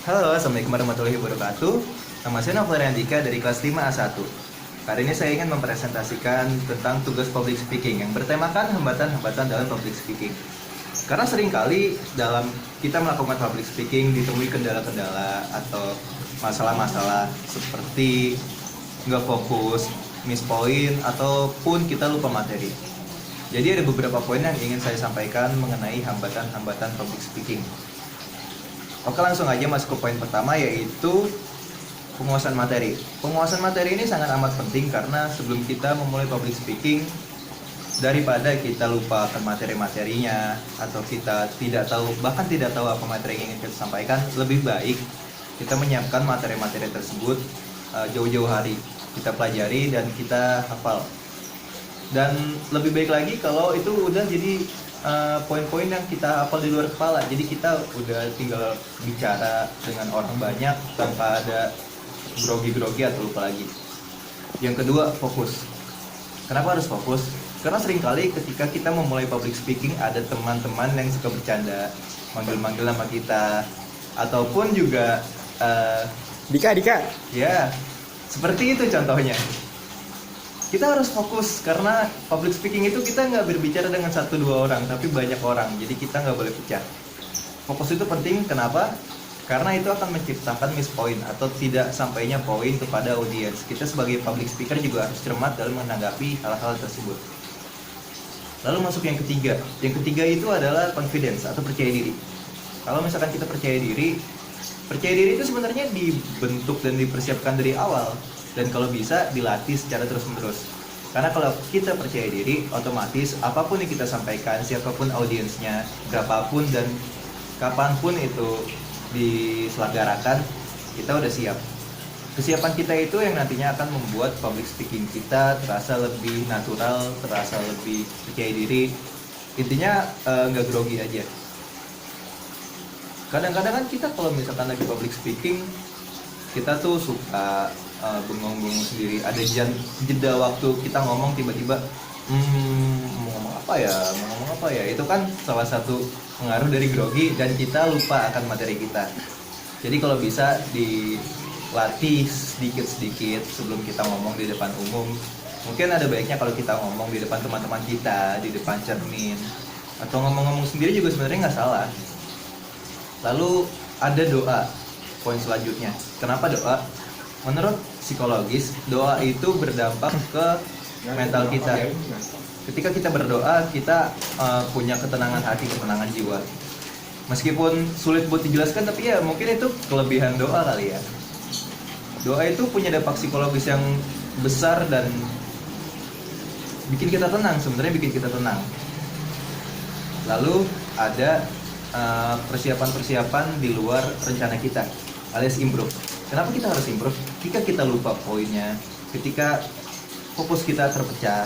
Halo, Assalamualaikum warahmatullahi wabarakatuh. Nama saya Novel Andika dari kelas 5A1. Kali ini saya ingin mempresentasikan tentang tugas public speaking yang bertemakan hambatan-hambatan dalam public speaking. Karena seringkali dalam kita melakukan public speaking ditemui kendala-kendala atau masalah-masalah seperti nggak fokus, miss point, ataupun kita lupa materi. Jadi ada beberapa poin yang ingin saya sampaikan mengenai hambatan-hambatan public speaking. Oke, langsung aja masuk ke poin pertama, yaitu penguasaan materi. Penguasaan materi ini sangat amat penting karena sebelum kita memulai public speaking, daripada kita lupa akan materi-materinya atau kita tidak tahu, bahkan tidak tahu apa materi yang ingin kita sampaikan, lebih baik kita menyiapkan materi-materi tersebut jauh-jauh hari. Kita pelajari dan kita hafal. Dan lebih baik lagi kalau itu udah jadi poin-poin yang kita hafal di luar kepala. Jadi kita udah tinggal bicara dengan orang banyak tanpa ada grogi-grogi atau lupa lagi. Yang kedua, fokus. Kenapa harus fokus? Karena seringkali ketika kita memulai public speaking ada teman-teman yang suka bercanda, manggil-manggil nama kita, ataupun juga Dika. ya seperti itu contohnya. Kita harus fokus karena public speaking itu kita nggak berbicara dengan 1-2 orang, tapi banyak orang. Jadi kita nggak boleh pecah. Fokus itu penting. Kenapa? Karena itu akan menciptakan miss point atau tidak sampainya poin kepada audiens. Kita sebagai public speaker juga harus cermat dalam menanggapi hal-hal tersebut. Lalu masuk yang ketiga. Yang ketiga itu adalah confidence atau percaya diri. Kalau misalkan kita percaya diri itu sebenarnya dibentuk dan dipersiapkan dari awal. Dan kalau bisa dilatih secara terus-menerus. Karena kalau kita percaya diri, otomatis apapun yang kita sampaikan, siapapun audiensnya, berapapun dan kapanpun itu diselenggarakan, kita udah siap. Kesiapan kita itu yang nantinya akan membuat public speaking kita terasa lebih natural, terasa lebih percaya diri. Intinya nggak grogi aja. Kadang-kadang kan kita kalau misalkan lagi public speaking, kita tuh suka bengong-bengong sendiri. Ada jeda waktu kita ngomong tiba-tiba mau ngomong apa ya. Itu kan salah satu pengaruh dari grogi dan kita lupa akan materi kita. Jadi kalau bisa dilatih sedikit-sedikit sebelum kita ngomong di depan umum. Mungkin ada baiknya kalau kita ngomong di depan teman-teman kita, di depan cermin, atau ngomong-ngomong sendiri juga sebenarnya nggak salah. Lalu ada doa, poin selanjutnya. Kenapa doa? Menurut psikologis, doa itu berdampak ke mental kita. Ketika kita berdoa, kita punya ketenangan hati, ketenangan jiwa. Meskipun sulit buat dijelaskan, tapi ya mungkin itu kelebihan doa kali ya. Doa itu punya dampak psikologis yang besar dan bikin kita tenang, sebenarnya bikin kita tenang. Lalu ada persiapan-persiapan di luar rencana kita, alias improve. Kenapa kita harus improve? Ketika kita lupa poinnya, ketika fokus kita terpecah,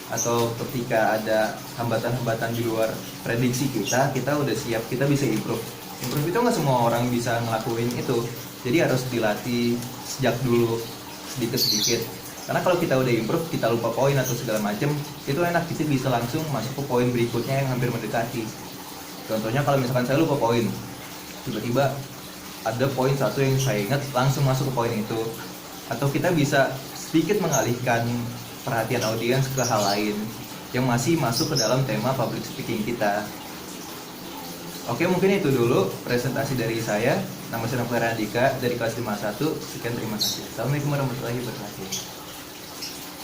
atau ketika ada hambatan-hambatan di luar prediksi kita udah siap, kita bisa improve. Improve itu nggak semua orang bisa ngelakuin itu, jadi harus dilatih sejak dulu, sedikit-sedikit. Karena kalau kita udah improve, kita lupa poin atau segala macem, itu enak, kita bisa langsung masuk ke poin berikutnya yang hampir mendekati. Contohnya kalau misalkan saya lupa poin, tiba-tiba ada poin satu yang saya ingat, langsung masuk ke poin itu. Atau kita bisa sedikit mengalihkan perhatian audiens ke hal lain yang masih masuk ke dalam tema public speaking kita. Oke, mungkin itu dulu presentasi dari saya. Nama saya Novel Andika dari kelas 5A1. Sekian, terima kasih. Assalamualaikum warahmatullahi wabarakatuh.